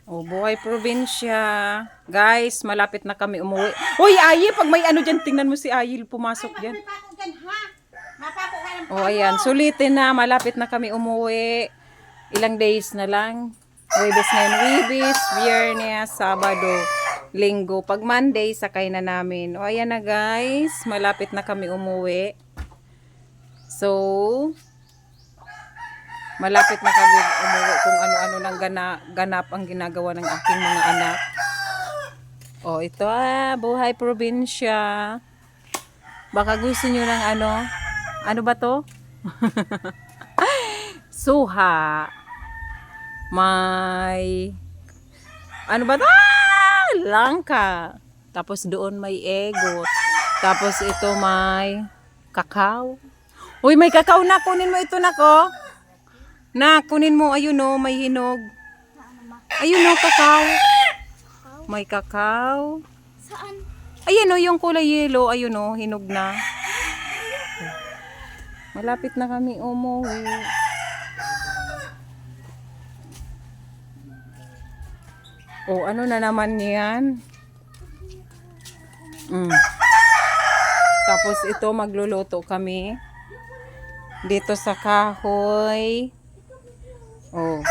Oh, buhay probinsya. Guys, malapit na kami umuwi. Hoy, Ayi, pag may ano dyan, tingnan mo si Ayi pumasok dyan. Oh, ayan. Sulitin na. Malapit na kami umuwi. Ilang days na lang. Webes ngayon. Webes, Biyernes, Sabado, Linggo. Pag Monday, sakay na namin. Oh, ayan na guys. Malapit na kami umuwi. So, malapit na kami umuwi kung ano-ano nang ganap ang ginagawa ng aking mga anak. Oh, ito buhay probinsya. Baka gusto nyo ng ano ba to? Suha. May, ano ba to? Langka. Tapos doon may egot. Tapos ito may kakao. Uy, may kakao na. Kunin mo ito na ko. Na, kunin mo. Ayun o, may hinog. Ayun o, kakao. May kakao. Saan? Ayan o, yung kulay yellow. Ayun o, hinog na. Malapit na kami umuwi. O, ano na naman yan? Tapos ito, magluluto kami. Dito sa kahoy. Oh.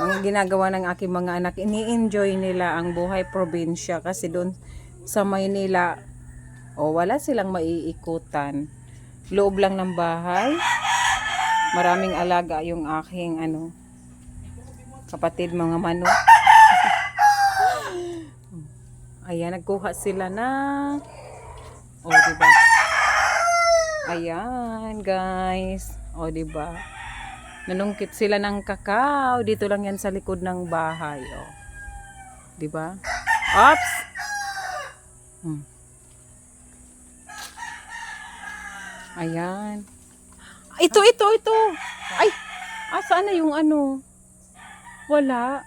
Ang ginagawa ng aking mga anak, ini-enjoy nila ang buhay probinsya kasi doon sa Maynila, wala silang maiikutan. Loob lang ng bahay. Maraming alaga yung aking kapatid, mga manok. Ayan, nagkuha sila na. Diba? Ayan, guys. Diba? Nanungkit sila ng kakao. Dito lang yan sa likod ng bahay. Diba? Ops! Ayan. Ito. Ay! Saan na yung Wala.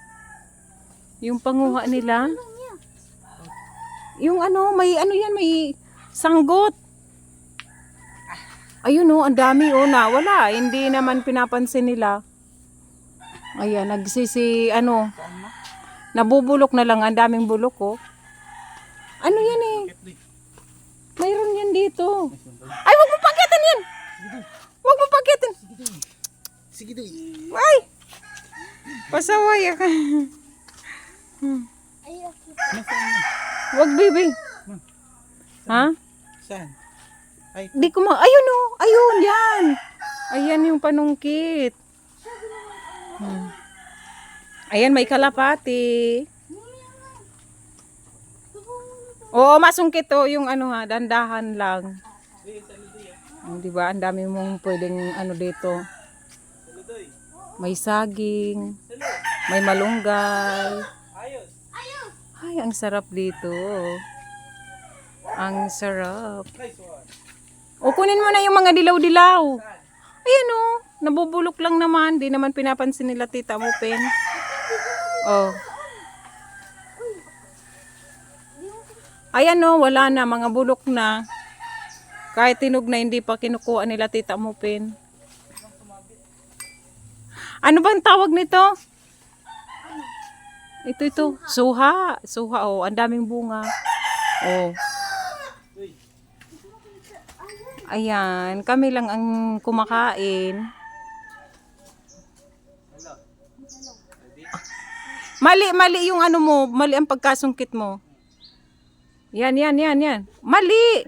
Yung panguha nila. Yung may may sanggot. Ayun ang dami wala. Hindi naman pinapansin nila. Ayan, nabubulok na lang, ang daming bulok Ano yan Mayroon yan dito. Ay, wag mo pagyatin yan. Wag mo pagyatin. Sige doy. Ay! Pasaway ka. Wag, baby. Ha? Saan? Ay, Di ko ayun ayun, yan. Ayan yung panungkit. Ayan, may kalapati. Oo, masungkit yung dandahan lang. Diba, ang dami mong pwedeng dito. May saging, may malunggay. Ay, ang sarap dito. Ang sarap. Kunin mo na yung mga dilaw-dilaw. Ayan nabubulok lang naman. Di naman pinapansin nila Tita Mupen. Ayan wala na, mga bulok na. Kahit tinog na, hindi pa kinukuha nila Tita Mupen. Ano bang tawag nito? Ito. Suha. Suha ang daming bunga. Ayan, kami lang ang kumakain. Mali yung mo, mali ang pagkasungkit mo. Yan. Mali.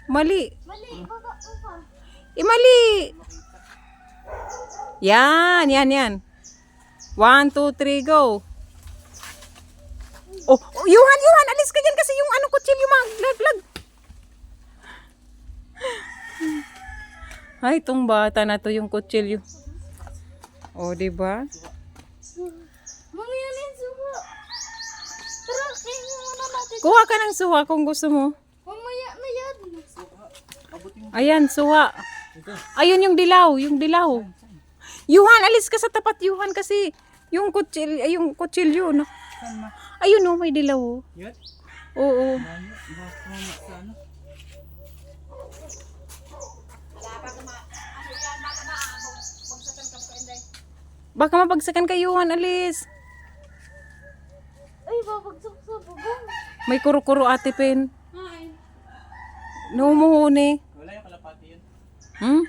Mali. Mali. Yan. 1, 2, 3, go. Yuhan, alis ka dyan kasi yung kutsilyo maglaglag. Ay, itong bata na to yung kutsilyo. Diba? Kuha ka ng suha kung gusto mo. Ayan, suha. Ayun yung dilaw. Yuhan, alis ka sa tapat, Yuhan, kasi yung kutsilyo, ayun may dilaw. Oo. Baka mabagsakan kayuhan, alis. Ay, babagsak sa bubong. May kuro-kuro ate Pen. Ay. Numuhuni. Wala yung kalapati yun. Hmm?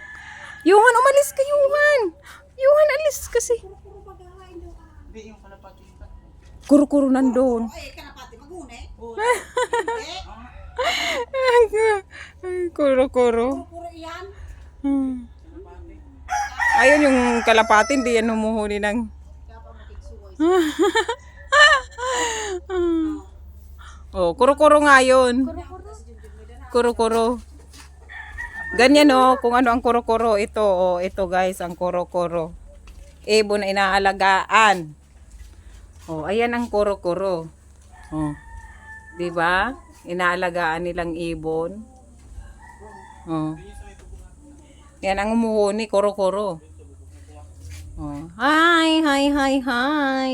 Yuhan, umalis ka, Yuhan. Yuhan, alis kasi. Hindi, yung kalapati yun. Kuro-kuro nandun. Ay, kalapati magune. Ay, kuro-kuro. Puro iyan. Hmm. Ayun yung kalapati, hindi yan humuhuni ng... Kaya pa matigsukoy. Oh, kuro-kuro nga yun. Kuro-kuro. Ganyan oh, kung ano ang kuro-kuro. Ito, oh, ito guys, ang kuro-kuro. Ibon na inaalagaan. Oh, ayan ang kuro-kuro. Oh. 'Di ba? Inaalagaan nilang ibon. Oh. Yan ang umuhuni, kuro-kuro. Oh. Hi, hi, hi, hi.